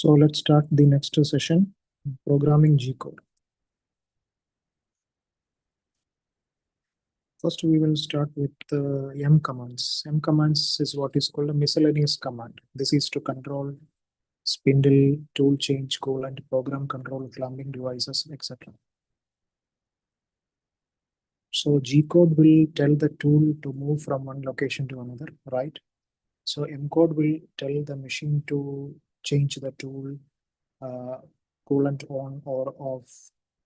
So let's start the next session, programming G code. First, we will start with M commands. M commands is what is called a miscellaneous command. This is to control spindle, tool change, coolant, program control, clamping devices, etc. So G code will tell the tool to move from one location to another, right? So M code will tell the machine to change the tool, coolant on or off,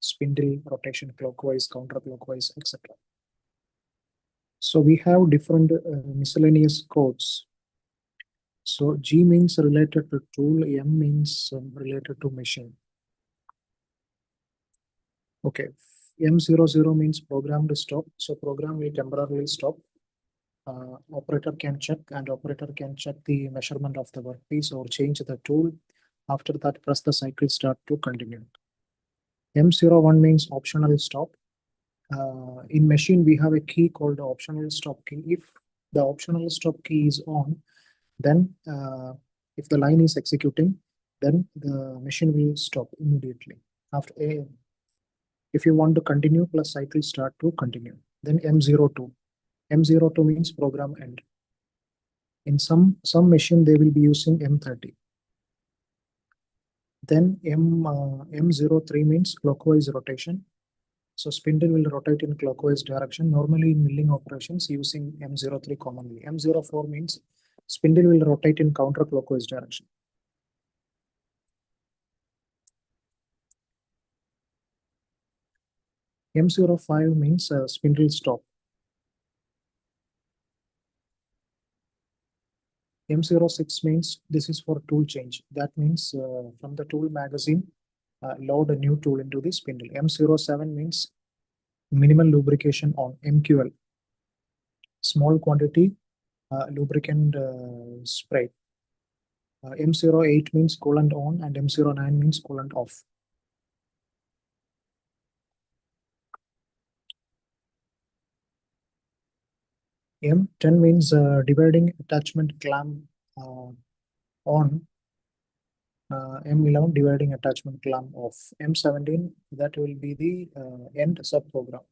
spindle rotation clockwise, counterclockwise, etc. So we have different miscellaneous codes. So G means related to tool, M means related to machine. Okay, M00 means program to stop. So program will temporarily stop. Operator can check and operator can check the measurement of the workpiece or change the tool. After that, press the cycle start to continue. M01 means optional stop. In machine, we have a key called the optional stop key. If the optional stop key is on, then if the line is executing, then the machine will stop immediately. After a, if you want to continue, plus cycle start to continue. Then M02. M02 means program end. In some machine, they will be using M30. Then M03 means clockwise rotation. So spindle will rotate in clockwise direction. Normally in milling operations using M03 commonly. M04 means spindle will rotate in counterclockwise direction. M05 means spindle stop. M06 means this is for tool change. That means from the tool magazine, load a new tool into the spindle. M07 means minimal lubrication on MQL. Small quantity lubricant spray. M08 means coolant on and M09 means coolant off. M10 means dividing attachment clamp on. M11 dividing attachment clamp off. M17 that will be the end subprogram.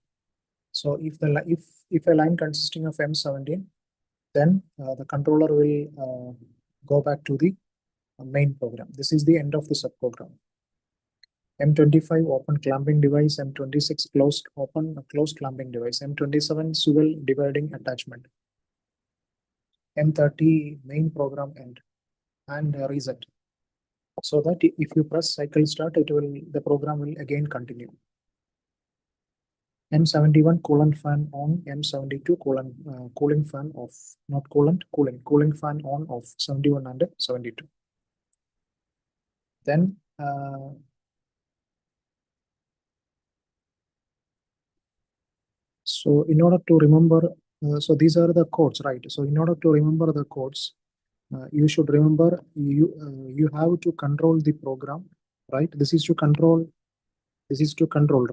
So if a line consisting of M17, then the controller will go back to the main program. This is the end of the subprogram. M25 open clamping device, M26 closed clamping device, M27 swivel dividing attachment, M30 main program end, and reset. So that if you press cycle start, the program will again continue. M71 coolant fan on, M72 cooling fan off, not cooling fan on off, 71 and 72. Then so in order to remember, so these are the codes, right? So in order to remember the codes, you should remember you have to control the program, right? This is to control,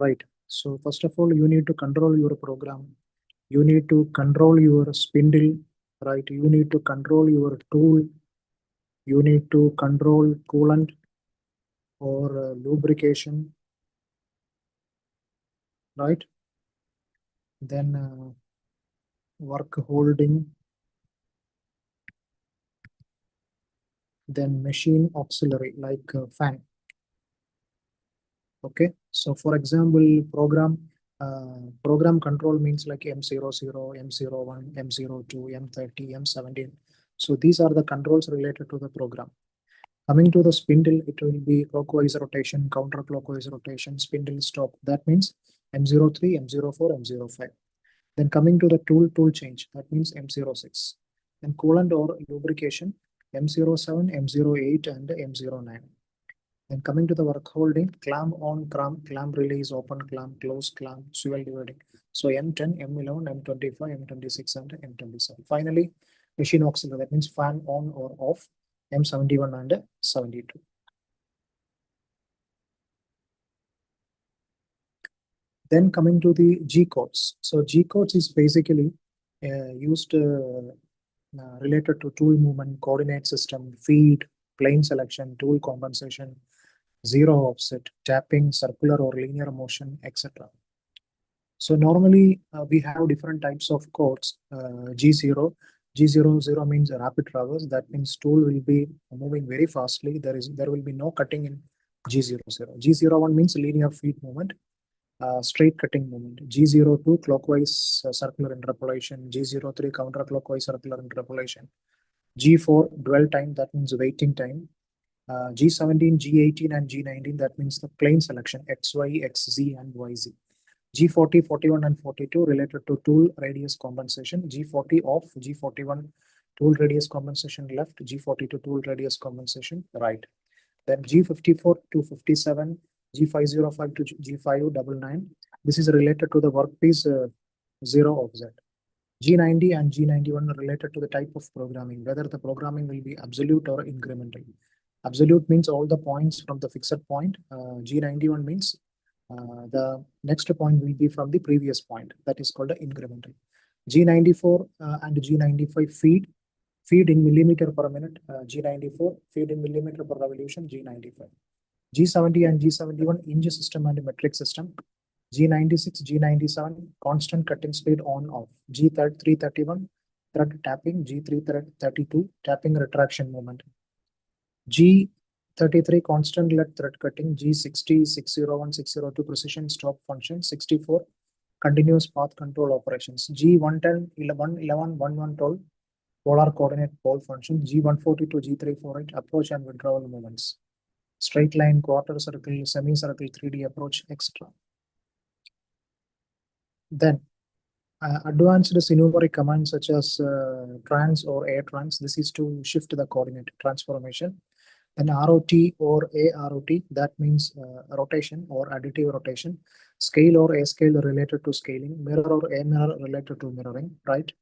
right? So first of all, you need to control your program. You need to control your spindle, right? You need to control your tool. You need to control coolant or lubrication, right? Then work holding, then machine auxiliary like fan. Okay, so for example, program control means like M00, M01, M02, M30, M17. So these are the controls related to the program. Coming to the spindle, it will be clockwise rotation, counterclockwise rotation, spindle stop. That means M03, M04, M05. Then coming to the tool change, that means M06. Then coolant or lubrication, M07, M08, and M09. Then coming to the work holding, clamp on, clamp release, open clamp, close clamp, swivel dividing. So M10, M11, M25, M26, and M27. Finally, machine auxiliary, that means fan on or off, M71 and 72. Then coming to the G codes. So G codes is basically used related to tool movement, coordinate system, feed, plane selection, tool compensation, zero offset, tapping, circular or linear motion, etc. So normally we have different types of codes. G0, G00 means rapid traverse. That means tool will be moving very fastly. There will be no cutting in G00. G01 means linear feet movement, straight cutting movement. G02 clockwise circular interpolation. G03 counterclockwise circular interpolation. G4 dwell time, that means waiting time. G17, G18, and G19, that means the plane selection XY, XZ, and YZ. G40, 41, and 42 related to tool radius compensation. G40 off, G41 tool radius compensation left, G42 tool radius compensation right. Then G54 to 57, G505 to G599. This is related to the workpiece zero offset. G90 and G91 are related to the type of programming, whether the programming will be absolute or incremental. Absolute means all the points from the fixed point. G91 means the next point will be from the previous point. That is called the incremental. G94 and G95 feed in millimeter per minute. G94 feed in millimeter per revolution. G95. G70 and G71 inch system and metric system. G96, G97 constant cutting speed on off. G331 thread tapping. G332 tapping retraction moment. G33 constant lead thread cutting. G60, 601, 602 precision stop function. 64 continuous path control operations. G110, 11, 11, 112 polar coordinate pole function. G142, G348 approach and withdrawal movements. Straight line, quarter circle, semicircle, 3D approach, etc. Then advanced numeric commands such as trans or air trans. This is to shift the coordinate transformation. Then ROT or AROT, that means rotation or additive rotation. Scale or A scale related to scaling. Mirror or A mirror related to mirroring, right?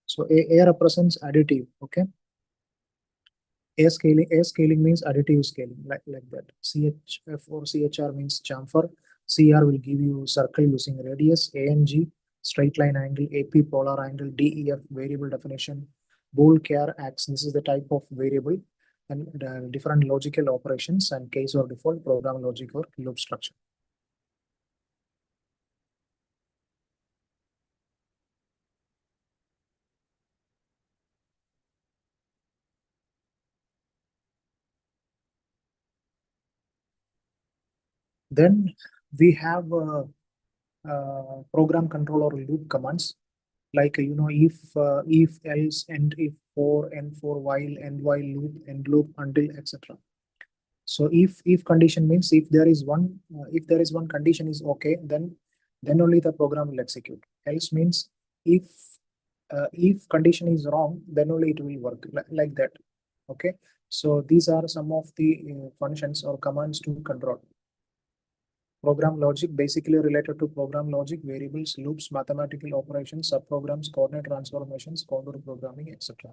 So A represents additive, okay? A scaling means additive scaling, like that. CHF or CHR means chamfer. CR will give you circle using radius. ANG straight line angle. AP polar angle. DEF variable definition. Bool char ax, this is the type of variable, and different logical operations and case or default program logic or loop structure. Then we have program control or loop commands, like if else, and if for, and for while, and while loop, and loop until, etc. So if condition means if there is one condition is okay, then only the program will execute. Else means if condition is wrong, then only it will work, like that. Okay, so these are some of the functions or commands to control. Program logic basically related to program logic, variables, loops, mathematical operations, subprograms, coordinate transformations, contour programming, etc.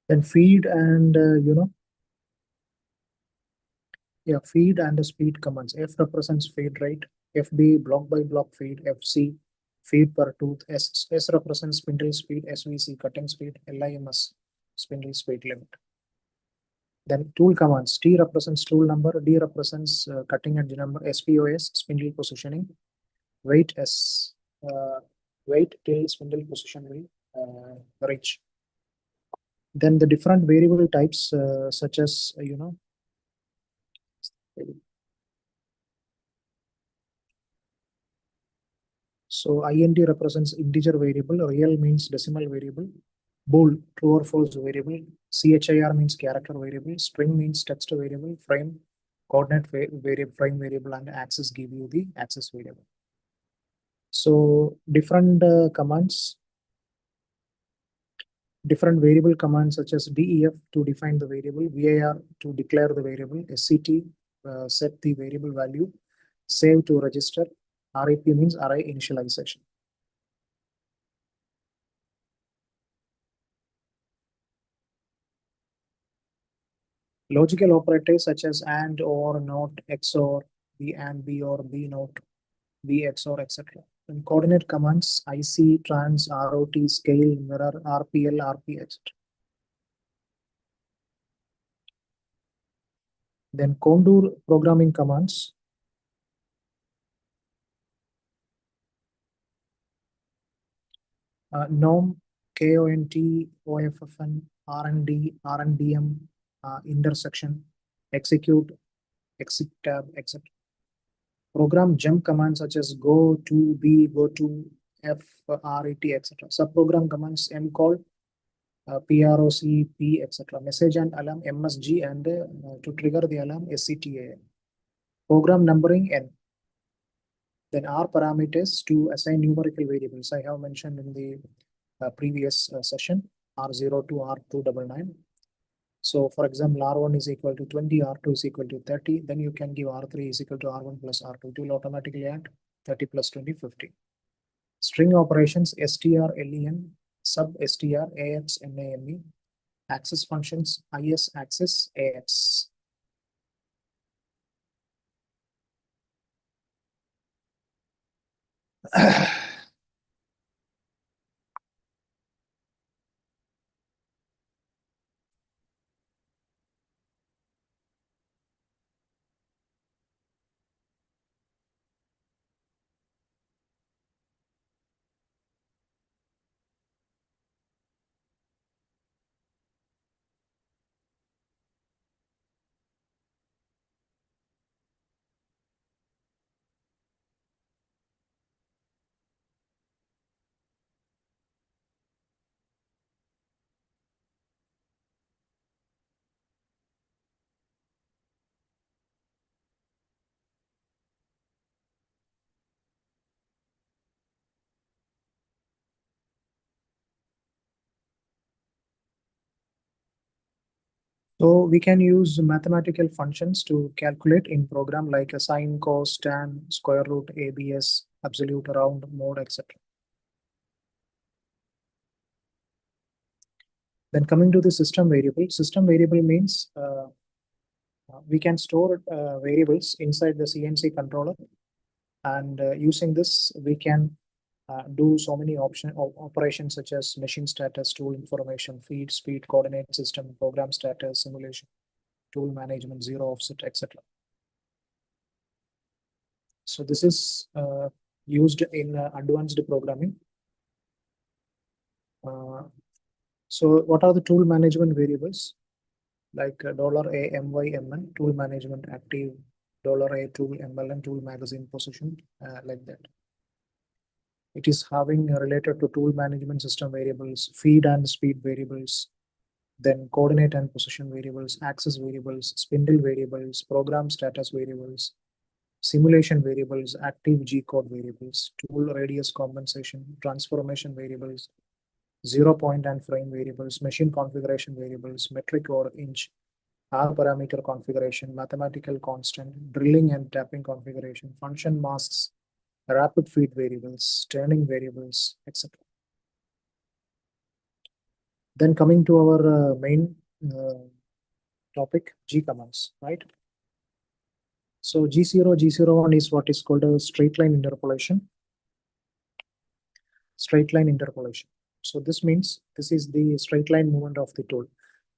Then feed and feed and speed commands. F represents feed rate, FB block by block feed, FC feed per tooth, S represents spindle speed, SVC cutting speed, LIMS spindle speed limit. Then tool commands. T represents tool number, D represents cutting edge number, SPOS spindle positioning, wait S wait till spindle position will reach. Then the different variable types such as so int represents integer variable, real means decimal variable, bool true or false variable, char means character variable, string means text variable, frame coordinate variable, frame variable, and axis give you the axis variable. So different commands, different variable commands such as def to define the variable, var to declare the variable, sct set the variable value, save to register, rep means array initialization. Logical operators such as AND, OR, NOT, XOR, B AND, B or B NOT, B XOR, etc. And coordinate commands IC, trans, ROT, scale, mirror, RPL, RP, etc. Then contour programming commands. Norm, KONT, OFFN, RND, RNDM, intersection, execute, exit tab, etc. Program jump commands such as go to B, go to F, RET, etc. Subprogram commands mcall, PROC, P, etc. Message and alarm MSG, and to trigger the alarm SCTA. Program numbering N. Then R parameters to assign numerical variables. I have mentioned in the previous session, R0 to R299. So for example, R1 is equal to 20, R2 is equal to 30. Then you can give R3 is equal to R1 plus R2. It will automatically add 30 plus 20, 50. String operations, str, len, sub str, ax, name, access functions, is, access, ax. So we can use mathematical functions to calculate in program like a sine, cos, tan, square root, ABS, absolute, round, mode, etc. Then coming to the system variable means we can store variables inside the CNC controller, and using this we can do so many operations such as machine status, tool information, feed, speed, coordinate system, program status, simulation, tool management, zero offset, etc. So this is used in advanced programming. So what are the tool management variables? Like $AMYMN, tool management active, $A tool MLN, tool magazine position, like that. It is having related to tool management system variables, feed and speed variables, then coordinate and position variables, access variables, spindle variables, program status variables, simulation variables, active G-code variables, tool radius compensation, transformation variables, 0 point and frame variables, machine configuration variables, metric or inch, R parameter configuration, mathematical constant, drilling and tapping configuration, function masks, rapid feed variables, turning variables, etc. Then coming to our main topic, G commands, right? So G0, G01 is what is called a straight line interpolation. Straight line interpolation. So this means this is the straight line movement of the tool.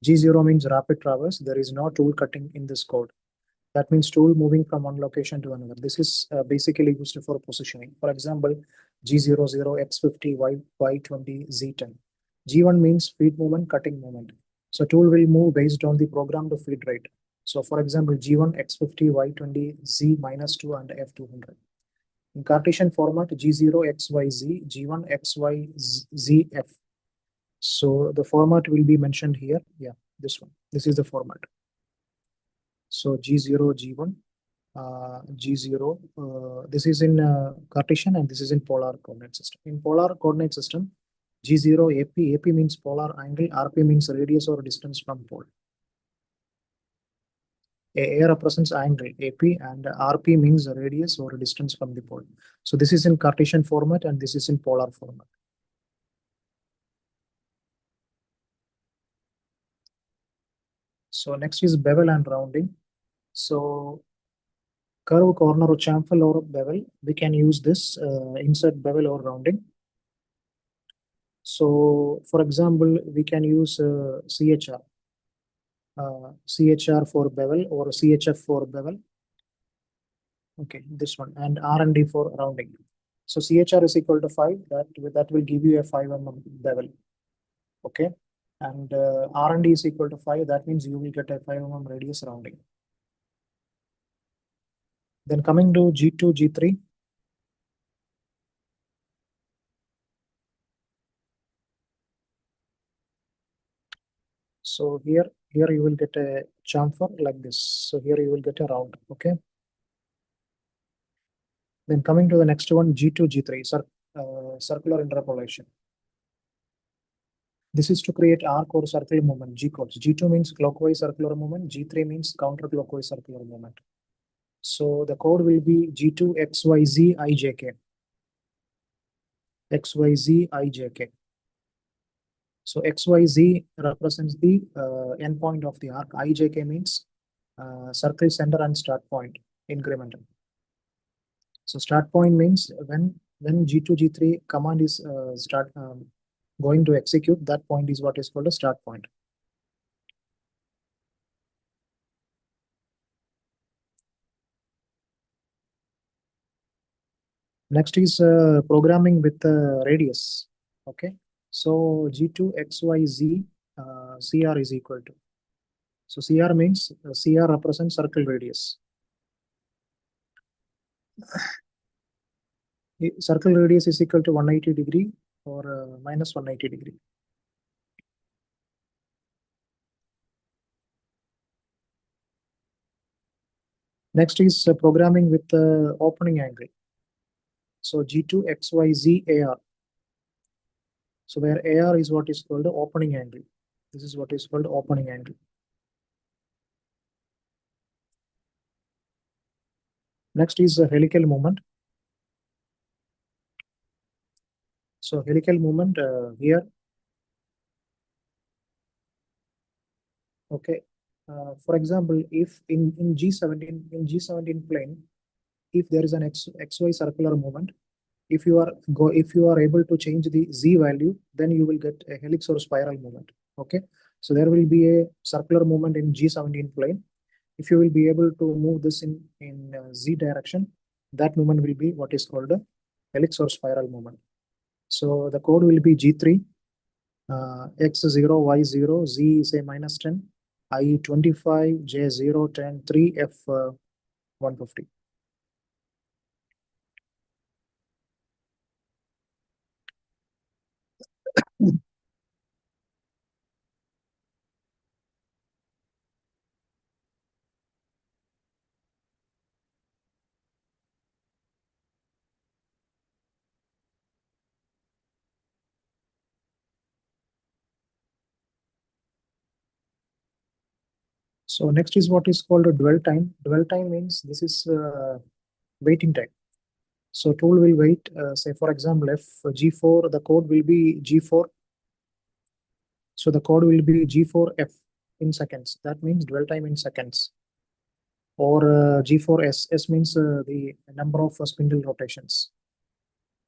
G0 means rapid traverse. There is no tool cutting in this code. That means tool moving from one location to another. This is basically used for positioning. For example, G00, X50, Y20, Z10. G1 means feed movement, cutting movement. So tool will move based on the programmed feed rate. So for example, G1, X50, Y20, Z -2 and F200. In Cartesian format, G0, XYZ, G1, XY, ZF. So the format will be mentioned here. Yeah, this one. This is the format. So G0, G1, G0. This is in Cartesian and this is in polar coordinate system. In polar coordinate system, G0 AP. AP means polar angle. RP means radius or distance from pole. A represents angle AP and RP means radius or distance from the pole. So this is in Cartesian format and this is in polar format. So next is bevel and rounding. So curve, corner, or chamfer or bevel, we can use this insert bevel or rounding. So for example, we can use CHR for bevel or CHF for bevel. Okay, this one, and R&D for rounding. So CHR is equal to 5, that will give you a 5 mm bevel. Okay, and R&D is equal to 5, that means you will get a 5 mm radius rounding. Then coming to G2, G3. So here you will get a chamfer like this. So here you will get a round. Okay. Then coming to the next one, G2, G3, circular interpolation. This is to create arc or circular movement, G codes. G2 means clockwise circular movement, G3 means counterclockwise circular movement. So the code will be G2 XYZ IJK. XYZ IJK. So XYZ represents the endpoint of the arc. IJK means circle center and start point incremental. So start point means when G2, G3 command is going to execute, that point is what is called a start point. Next is programming with radius. Okay, so G2 XYZ CR is equal to. So CR means CR represents circle radius. Circle radius is equal to 180 degree or minus 180 degree. Next is programming with opening angle. So G2 XYZ AR. So where AR is what is called the opening angle. This is what is called opening angle. Next is helical movement. So helical movement here. Okay. For example, if in G17 plane, if there is an XY circular movement, if you are able to change the Z value, then you will get a helix or spiral movement. Okay. So there will be a circular movement in G17 plane. If you will be able to move this in Z direction, that movement will be what is called a helix or spiral movement. So the code will be G3, X0, Y0, Z say minus 10, I 25, J0, 10, 3, F 150. So next is what is called a dwell time. Dwell time means this is waiting time. So tool will wait, say for example, if G4, the code will be G4. So the code will be G4F in seconds. That means dwell time in seconds. Or G4S. S means the number of spindle rotations.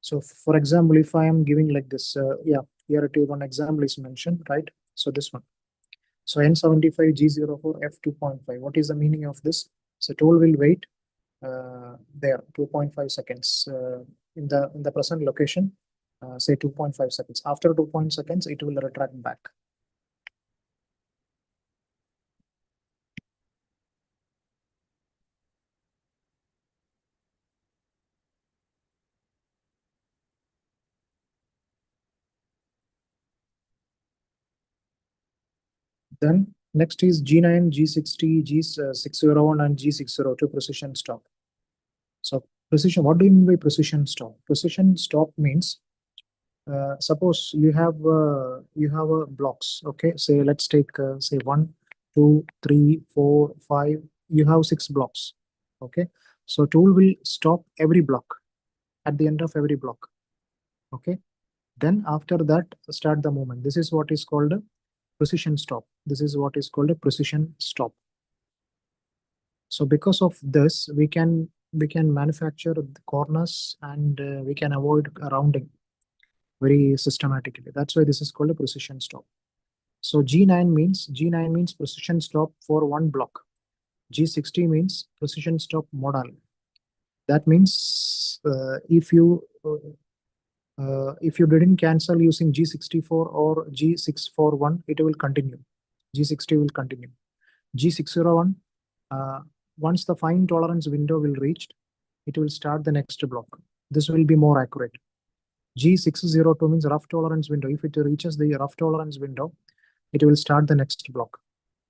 So for example, if I am giving like this, yeah, here it is one example is mentioned, right? So this one. So N75 G04 F 2.5. What is the meaning of this? So tool will wait there 2.5 seconds in the present location, say 2.5 seconds. After 2.5 seconds, it will retract back. Then next is G9, G60, G601, and G602 precision stop. So precision, what do you mean by precision stop? Precision stop means suppose you have blocks. Okay, say let's take say 1, 2, 3, 4, 5. You have 6 blocks. Okay, so tool will stop every block at the end of every block. Okay, then after that start the movement. This is what is called precision stop. This is what is called a precision stop. So because of this, we can manufacture the corners, and we can avoid rounding very systematically. That's why this is called a precision stop. So G9 means precision stop for one block. G60 means precision stop model. That means if you didn't cancel using G64 or G641, it will continue. G60 will continue. G601, once the fine tolerance window will reach, it will start the next block. This will be more accurate. G602 means rough tolerance window. If it reaches the rough tolerance window, it will start the next block.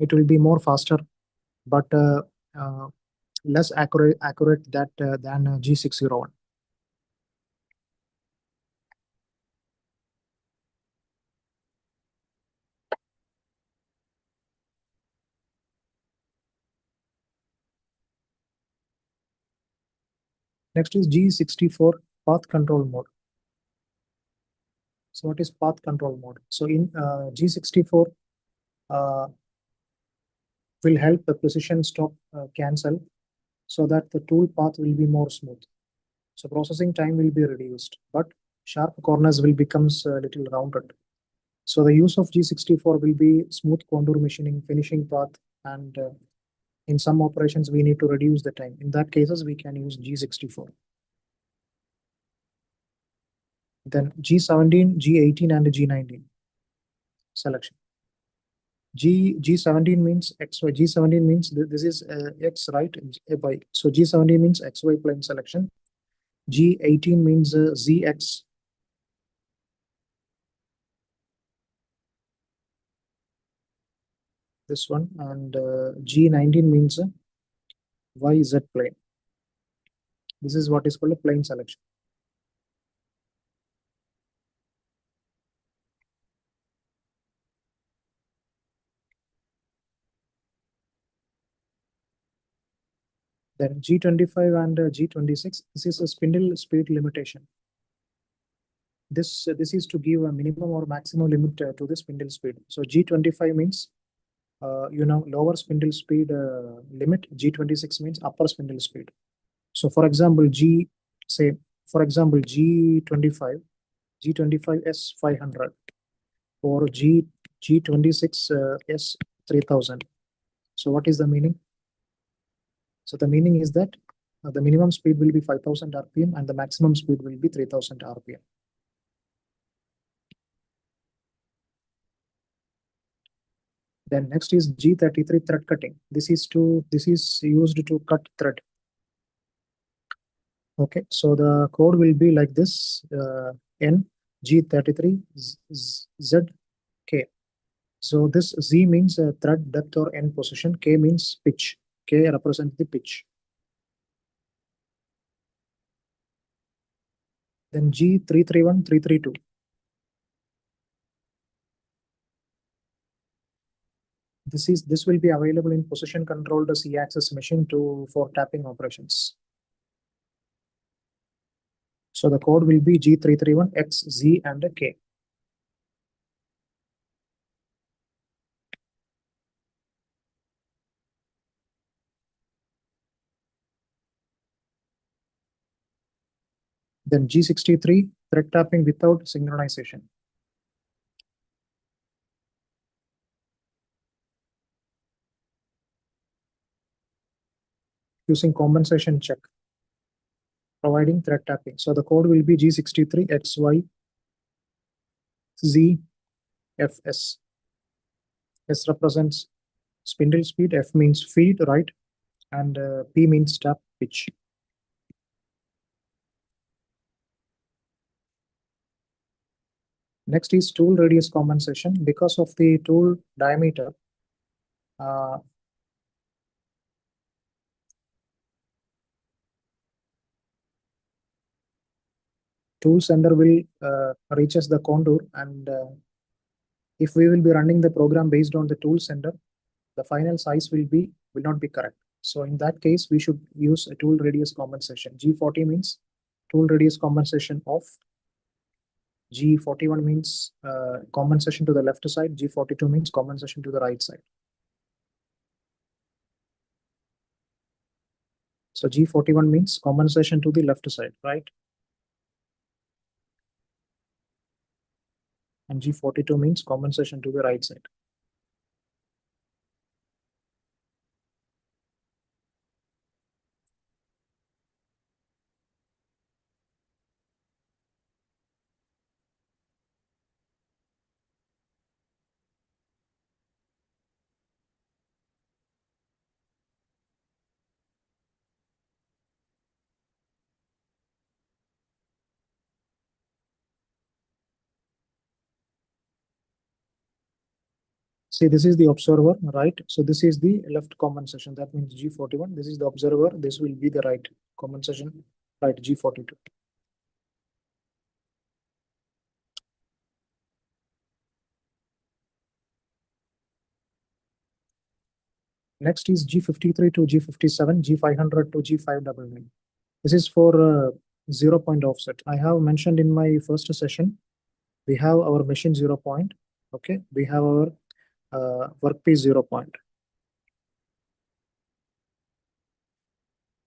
It will be more faster, but less accurate than G601. Next is G64 path control mode. So what is path control mode? So in G64 will help the precision stop cancel so that the tool path will be more smooth. So processing time will be reduced, but sharp corners will become a little rounded. So the use of G64 will be smooth contour machining, finishing path, and in some operations we need to reduce the time. In that cases, we can use G64. Then G17, G18, and G19 selection. G17 means XY. G17 means this is X, right, Y. So G17 means XY plane selection. G18 means ZX. This one, and G19 means YZ plane. This is what is called a plane selection. Then G25 and G26, this is a spindle speed limitation. This is to give a minimum or maximum limit to the spindle speed. So G25 means lower spindle speed limit. G26 means upper spindle speed. So for example, G25 S500 or G26 S3000. So what is the meaning? So the meaning is that the minimum speed will be 5000 RPM and the maximum speed will be 3000 RPM. Then next is G33 thread cutting. This is used to cut thread. Okay, so the code will be like this: N G33 Z K. So this Z means thread depth or end position. K means pitch. K represents the pitch. Then G331 332. This will be available in position controlled C-axis machine for tapping operations. So the code will be G331 X, Z, and K. Then G63 thread tapping without synchronization. Using compensation check, providing thread tapping. So the code will be G63 XY Z FS. S represents spindle speed, F means feed, right, and P means tap pitch. Next is tool radius compensation. Because of the tool diameter, tool sender will reaches the contour, and if we will be running the program based on the tool sender, the final size will not be correct. So in that case, we should use a tool radius compensation. G40 means tool radius compensation off. G41 means compensation to the left side. G42 means compensation to the right side. So G41 means compensation to the left side, right? And G42 means compensation to the right side. See, this is the observer, right? So this is the left compensation. That means G41. This is the observer. This will be the right compensation, right? G42. Next is G53 to G57, G500 to G599. This is for 0 point offset. I have mentioned in my first session, we have our machine 0 point. Okay, we have our workpiece 0 point,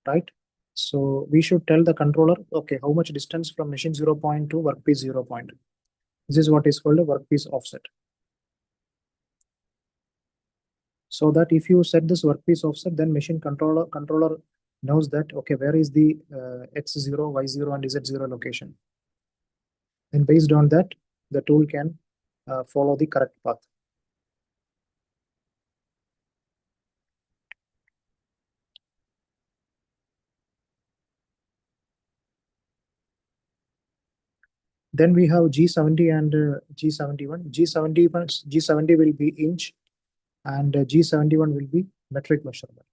right? So we should tell the controller, okay, how much distance from machine 0 point to workpiece 0 point. This is what is called a workpiece offset. So that if you set this workpiece offset, then machine controller knows that, okay, where is the X0, Y0 and Z0 location. And based on that, the tool can follow the correct path. Then we have G70 and G71. G70 will be inch and G71 will be metric measurement.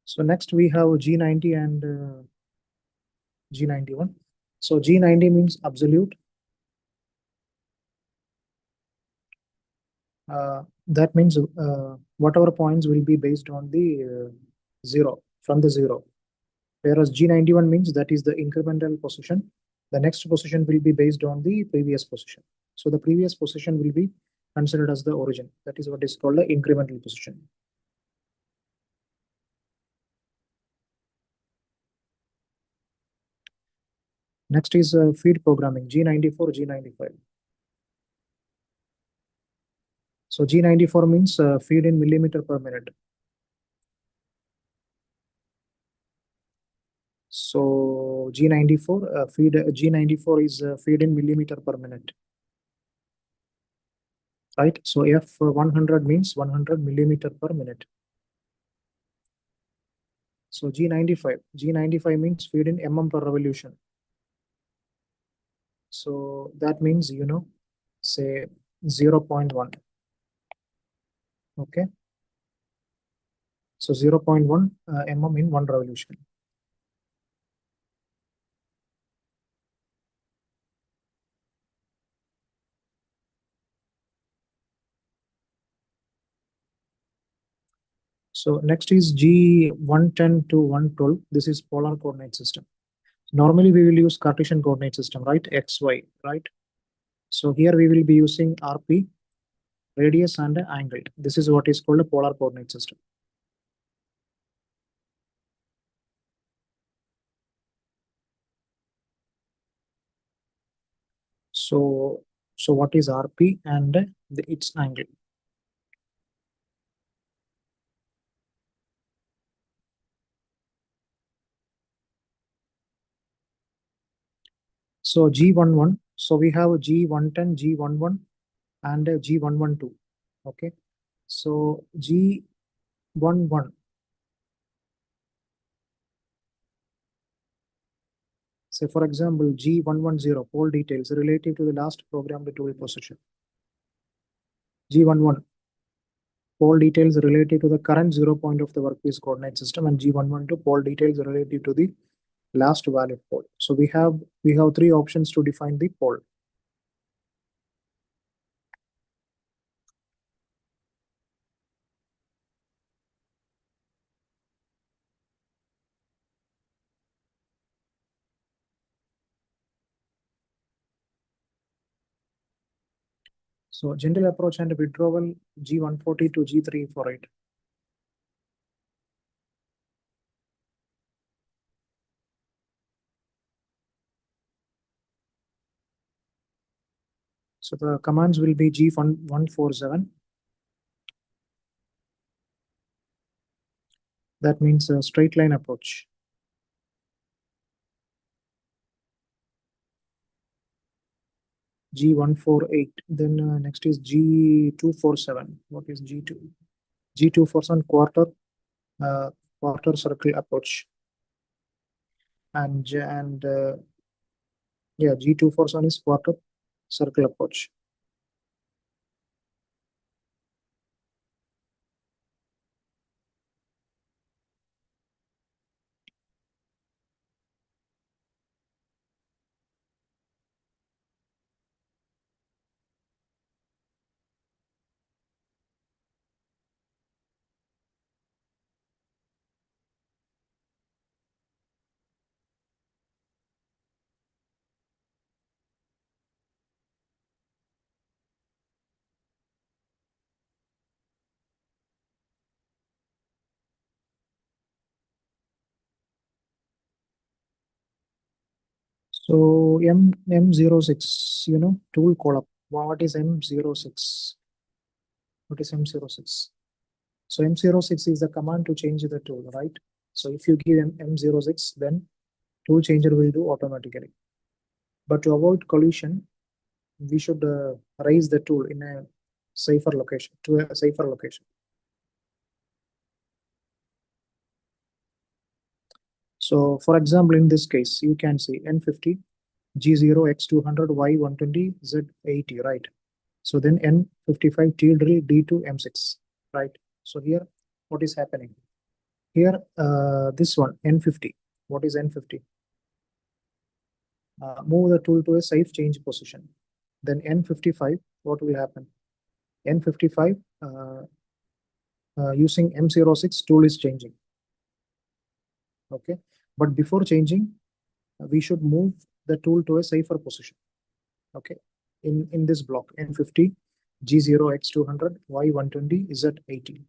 So next we have G90 and G91. So G90 means absolute. That means whatever points will be based on the zero, from the zero. Whereas G91 means that is the incremental position. The next position will be based on the previous position. So the previous position will be considered as the origin. That is what is called the incremental position. Next is feed programming, G94, G95. So G94 means feed in millimeter per minute. So G94 feed G94 is feed in millimeter per minute, right? So F100 means 100 millimeter per minute. So G95 means feed in mm per revolution. So that means, say 0.1. Okay. So 0.1 mm in one revolution. So next is G110 to 112. This is polar coordinate system. Normally we will use Cartesian coordinate system, right? X, Y, right? So here we will be using RP, radius and angle. This is what is called a polar coordinate system. So what is RP and its angle? So G11, so we have G110, G11 and G112. Okay. So G11, say for example, G110 pole details relative to the last programmed tool position. G11 pole details relative to the current 0 point of the workpiece coordinate system, and G112 pole details relative to the last valid pole. So we have three options to define the pole. So gentle approach and withdrawal G140 to G348. So the commands will be G147. That means a straight line approach. G148. Then next is G247. What is G2? G247 quarter circle approach. And yeah, G247 is quarter circle approach. So M06, tool call up. What is M06? What is M06? So M06 is the command to change the tool, right? So if you give M06, then tool changer will do automatically. But to avoid collision, we should raise the tool in a safer location, to a safer location. So for example, in this case, you can see N50, G0, X200, Y120, Z80, right? So then N55 T drill D2 M6, right? So here, what is happening? Here, this one, N50. What is N50? Move the tool to a safe change position. Then N55, what will happen? N55, using M06 tool is changing. Okay, but before changing, we should move the tool to a safer position. Okay, in this block N50, G0, X200, Y120, Z80.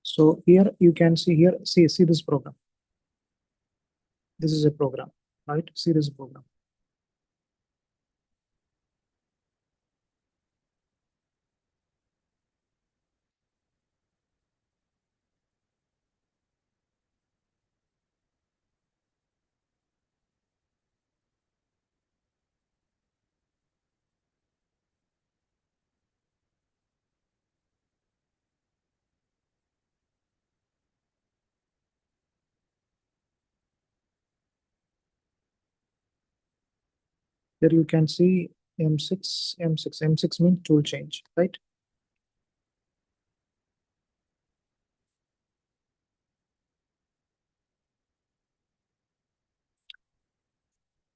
So here you can see here, see this program. This is a program, right? See this program. Here you can see M6, M6, M6 means tool change, right?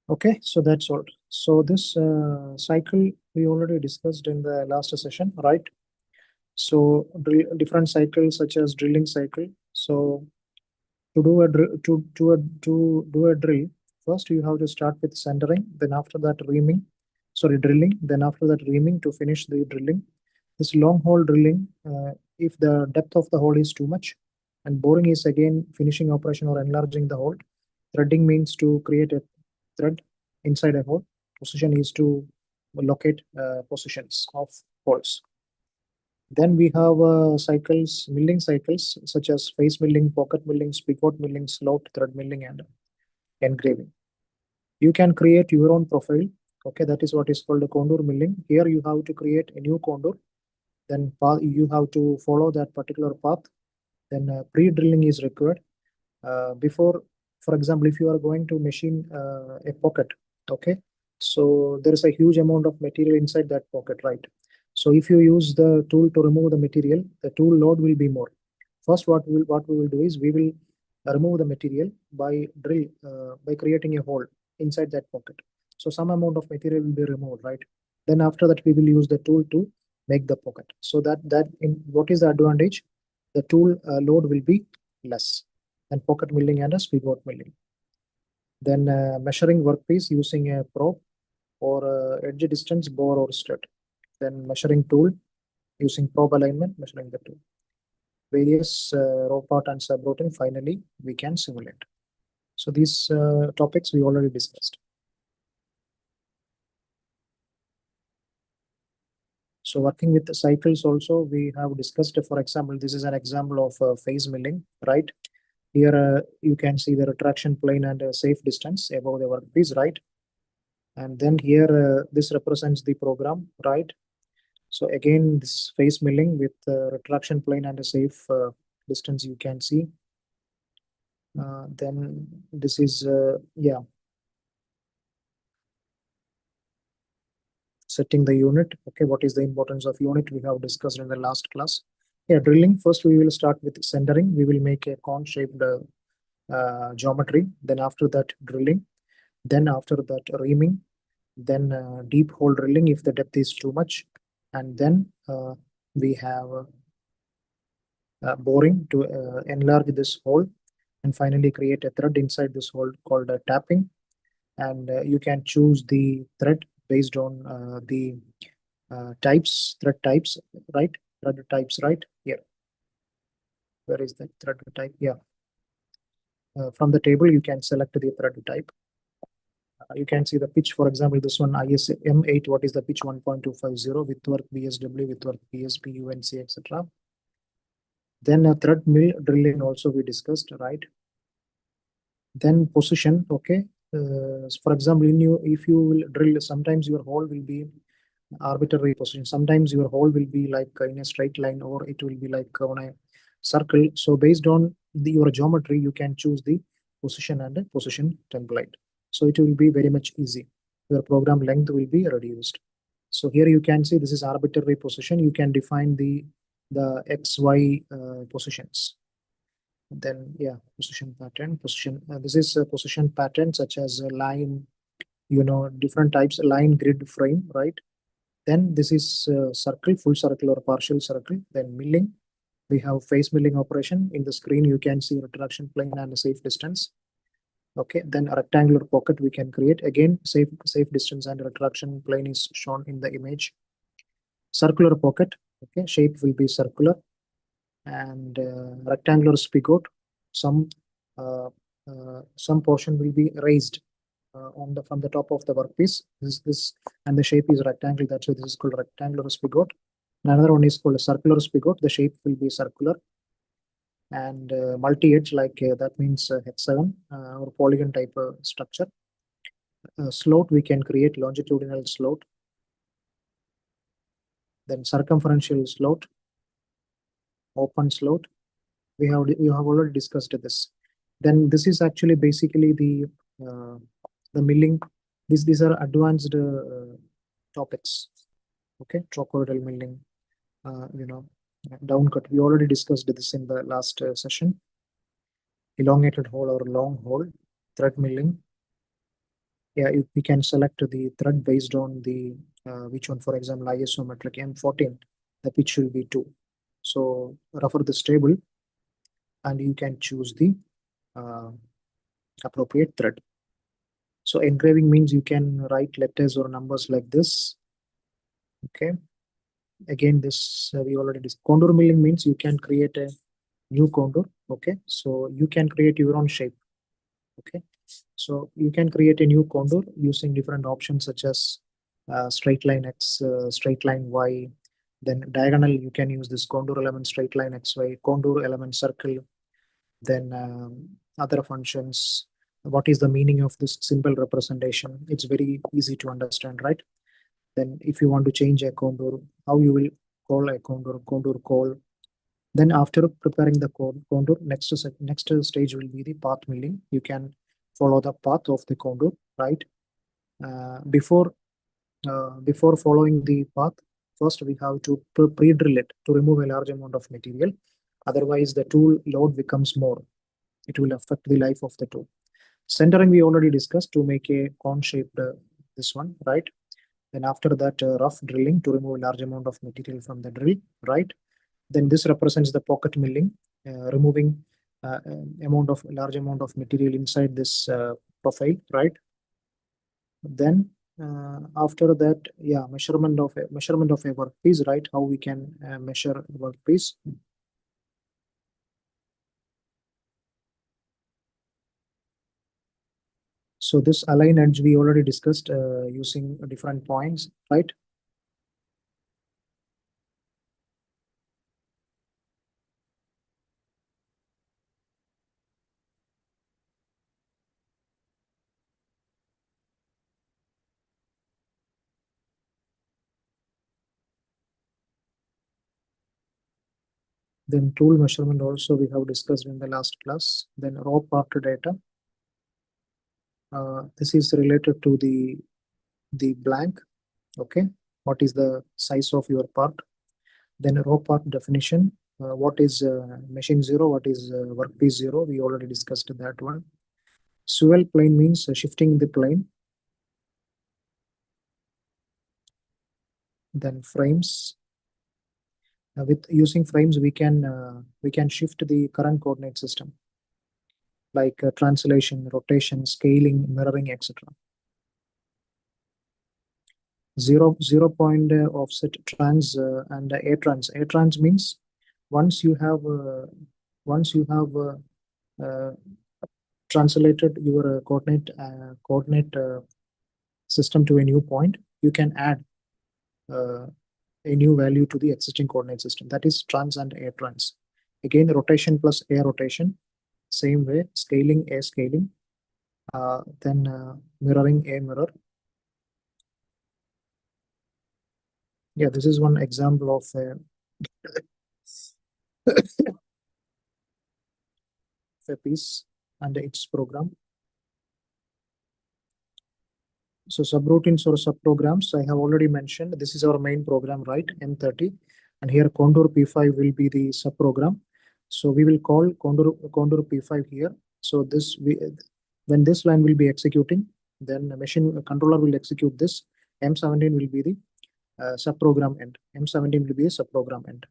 Okay, so that's all. So this cycle we already discussed in the last session, right? So different cycles such as drilling cycle. So to do a to do a drill, first you have to start with centering, then after that drilling, then after that reaming to finish the drilling. This long hole drilling, if the depth of the hole is too much, and boring is again finishing operation or enlarging the hole. Threading means to create a thread inside a hole. Position is to locate positions of holes. Then we have milling cycles such as face milling, pocket milling, pivot milling, slot, thread milling, and engraving. You can create your own profile. Okay, that is what is called a contour milling. Here you have to create a new contour. Then you have to follow that particular path. Then pre-drilling is required. Before, for example, if you are going to machine a pocket, okay, so there is a huge amount of material inside that pocket, right? So if you use the tool to remove the material, the tool load will be more. First, what we will do is we will remove the material by creating a hole inside that pocket. So some amount of material will be removed, right? Then after that, we will use the tool to make the pocket. So what is the advantage? The tool load will be less than pocket milling and a spigot milling. Then measuring workpiece using a probe or edge distance, bore or stud. Then measuring tool using probe alignment, measuring the tool. Various raw part and subroutine, finally, we can simulate. So these topics we already discussed. So working with the cycles also, we have discussed, for example, this is an example of phase milling, right? Here you can see the retraction plane and safe distance above the workpiece, right? And then here this represents the program, right? So again, this phase milling with retraction plane and a safe distance you can see. Then this is, yeah, setting the unit. Okay, what is the importance of unit? We have discussed in the last class. Yeah, drilling. First, we will start with centering. We will make a cone-shaped geometry. Then after that, drilling. Then after that, reaming. Then deep hole drilling if the depth is too much. And then we have boring to enlarge this hole. And finally, create a thread inside this hole called tapping. And you can choose the thread based on the thread types, right? Thread types, right? Here. Where is the thread type? Yeah. From the table, you can select the thread type. You can see the pitch, for example, this one IS M8, what is the pitch? 1.250 with work BSW, with work BSP, UNC, etc. Then a thread mill drilling also we discussed, right? Then position, okay. For example, if you will drill, sometimes your hole will be arbitrary position. Sometimes your hole will be like in a straight line, or it will be like on a circle. So based on your geometry, you can choose the position and a position template. So it will be very much easy. Your program length will be reduced. So here you can see this is arbitrary position. You can define the X, Y positions. Then yeah, position pattern, position. This is a position pattern such as a line, different types, line, grid, frame, right? Then this is circle, full circle or partial circle. Then milling, we have phase milling operation. In the screen, you can see retraction plane and a safe distance. Okay, then a rectangular pocket we can create. Again, safe distance and retraction plane is shown in the image. Circular pocket, okay, shape will be circular. And rectangular spigot, some some portion will be raised from the top of the workpiece. This and the shape is rectangle. That's why this is called rectangular spigot. Another one is called a circular spigot. The shape will be circular. And multi-edge, like that means hexagon or polygon type structure. Slot, we can create longitudinal slot. Then circumferential slot, open slot. We have already discussed this. Then this is actually basically the milling. These are advanced topics. Okay, trochoidal milling. Down cut. We already discussed this in the last session. Elongated hole or long hole, thread milling. Yeah, we can select the thread based on the which one. For example, isometric M14. The pitch will be 2. So refer this table, and you can choose the appropriate thread. So engraving means you can write letters or numbers like this. Okay. Again, this we already discussed. Contour milling means you can create a new contour. Okay. So you can create your own shape. Okay. So you can create a new contour using different options such as straight line X, straight line Y. Then diagonal, you can use this contour element, straight line XY, contour element circle. Then other functions, what is the meaning of this simple representation? It's very easy to understand, right? Then if you want to change a contour, how you will call a contour call. Then after preparing the contour, next stage will be the path milling. You can follow the path of the contour, right? Before following the path, first we have to pre-drill it to remove a large amount of material. Otherwise, the tool load becomes more. It will affect the life of the tool. Centering we already discussed to make a cone-shaped this one, right? Then after that, rough drilling to remove a large amount of material from the drill, right? Then this represents the pocket milling, removing large amount of material inside this profile, right? Then after that, yeah, measurement of a workpiece, right? How we can measure a workpiece. So this align edge we already discussed using different points, right? Then tool measurement also we have discussed in the last class. Then raw part data. This is related to the blank. Okay, what is the size of your part? Then raw part definition. What is machine zero? What is workpiece zero? We already discussed that one. Swivel plane means shifting the plane. Then frames. With using frames, we can shift the current coordinate system like translation, rotation, scaling, mirroring, etc. Zero point offset trans and A trans. A trans means once you have uh, translated your coordinate system to a new point, you can add uh, a new value to the existing coordinate system. That is trans and A trans. Again, rotation plus A rotation. Same way, scaling A scaling. Then mirroring A mirror. Yeah, this is one example of a piece and its program. So subroutines or subprograms, I have already mentioned. This is our main program, right? M30. And here contour P5 will be the subprogram. So we will call contour P5 here. So when this line will be executing, then the machine controller will execute this. M17 will be the subprogram end. M17 will be a subprogram end.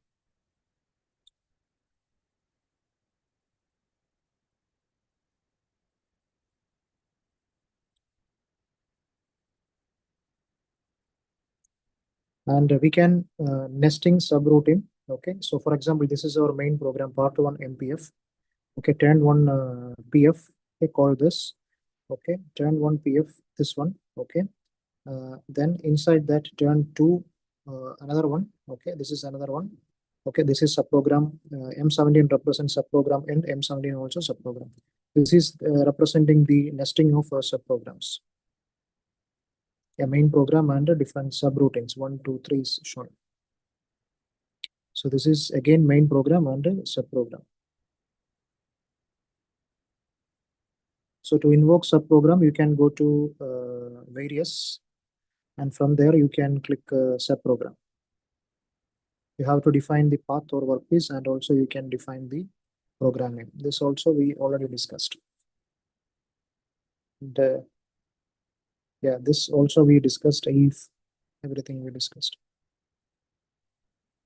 And we can nesting subroutine. Okay, so for example, this is our main program, part 1 MPF. Okay, turn 1 PF. Okay, call this. Okay, turn 1 PF, this one. Okay, then inside that turn 2 another one. Okay, this is another one. Okay, this is subprogram. M17 represents subprogram and M17 also subprogram. This is representing the nesting of subprograms. A main program and different subroutines. 1, 2, 3 is shown. So this is again main program and subprogram. So to invoke subprogram, you can go to various, and from there you can click subprogram. You have to define the path or workpiece, and also you can define the program name. This also we already discussed. And, yeah, this also we discussed. If everything we discussed.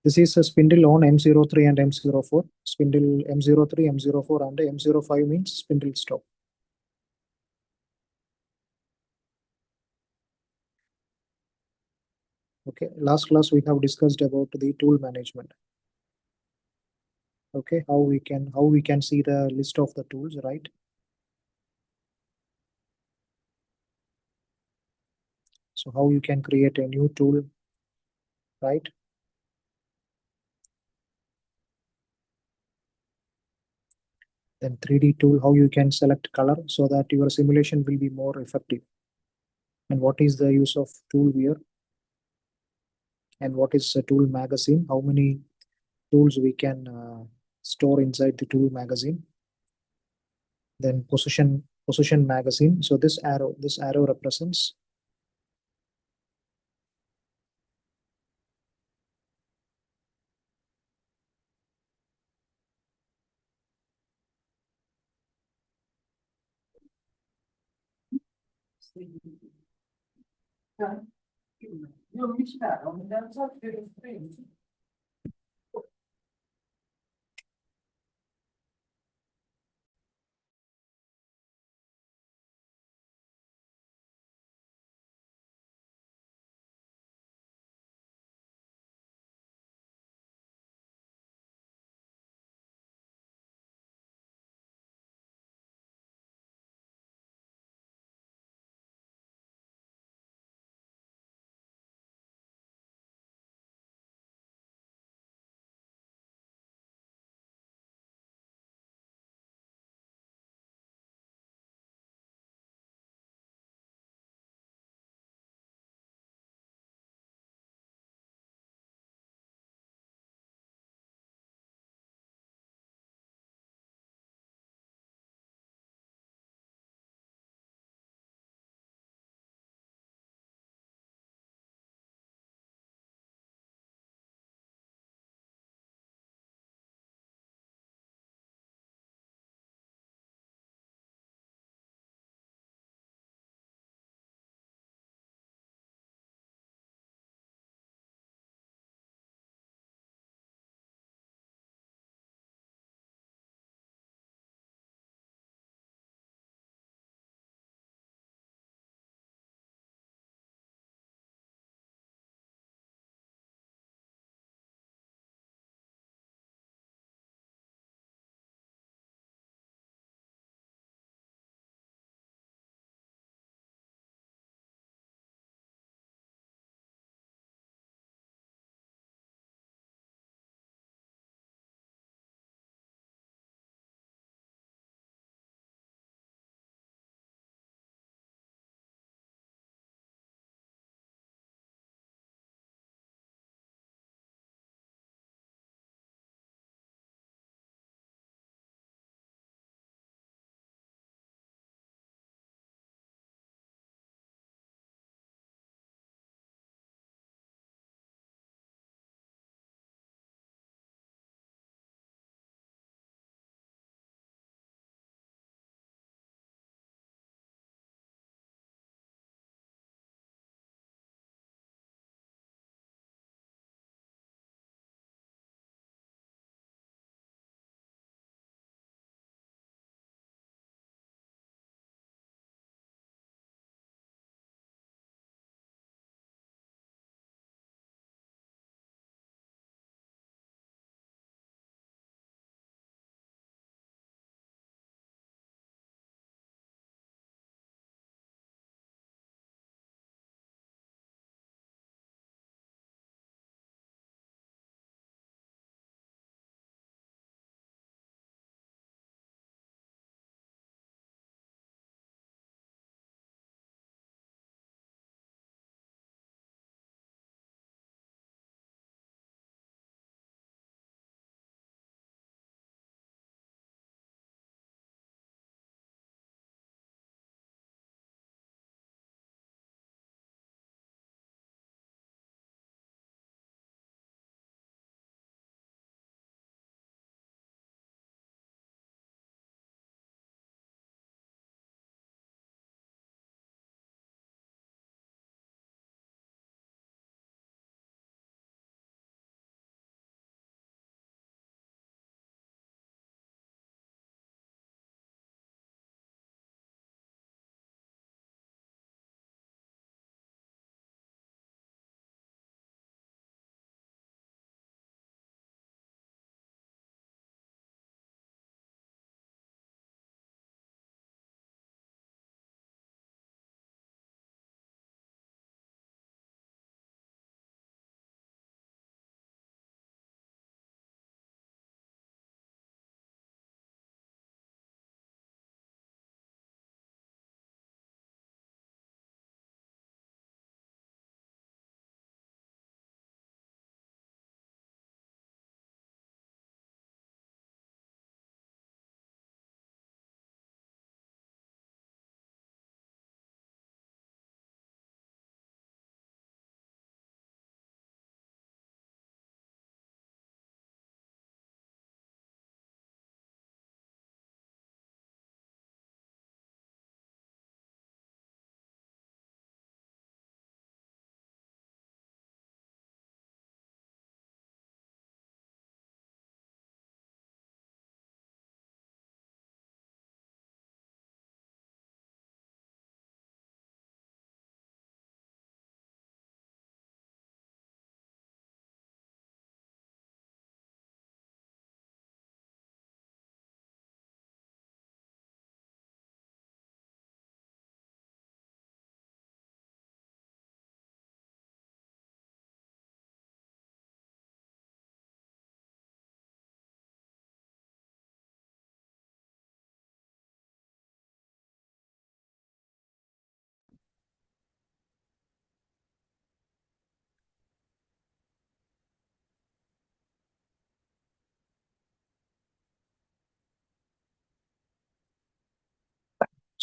This is a spindle on M03 and M04. Spindle M03, M04, and M05 means spindle stop. Okay, last class we have discussed about the tool management. Okay, how we can see the list of the tools, right? So how you can create a new tool, right? Then 3D tool, how you can select color so that your simulation will be more effective. And what is the use of tool here? And what is a tool magazine? How many tools we can store inside the tool magazine? Then position magazine. So this arrow represents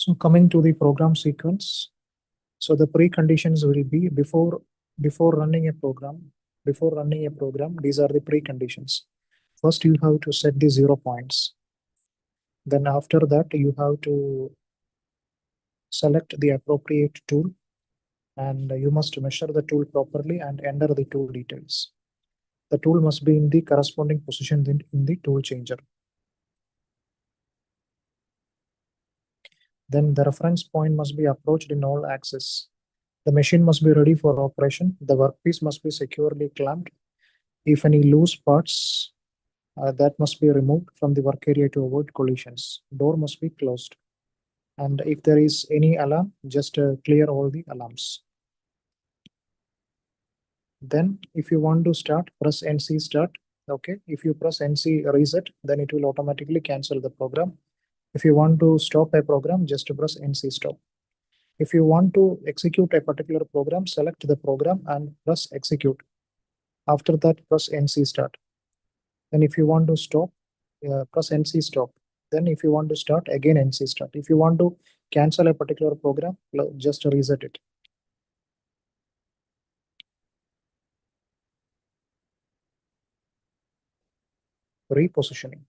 So coming to the program sequence, so the preconditions will be before running a program. Before running a program, these are the preconditions. First, you have to set the 0 points. Then after that, you have to select the appropriate tool, and you must measure the tool properly and enter the tool details. The tool must be in the corresponding position in the tool changer. Then the reference point must be approached in all axes. The machine must be ready for operation. The workpiece must be securely clamped. If any loose parts, that must be removed from the work area to avoid collisions. Door must be closed. And if there is any alarm, just clear all the alarms. Then if you want to start, press NC start. Okay, if you press NC reset, then it will automatically cancel the program. If you want to stop a program, just press NC stop. If you want to execute a particular program, select the program and press execute. After that, press NC start. Then if you want to stop, press NC stop. Then if you want to start, again NC start. If you want to cancel a particular program, just reset it. Repositioning.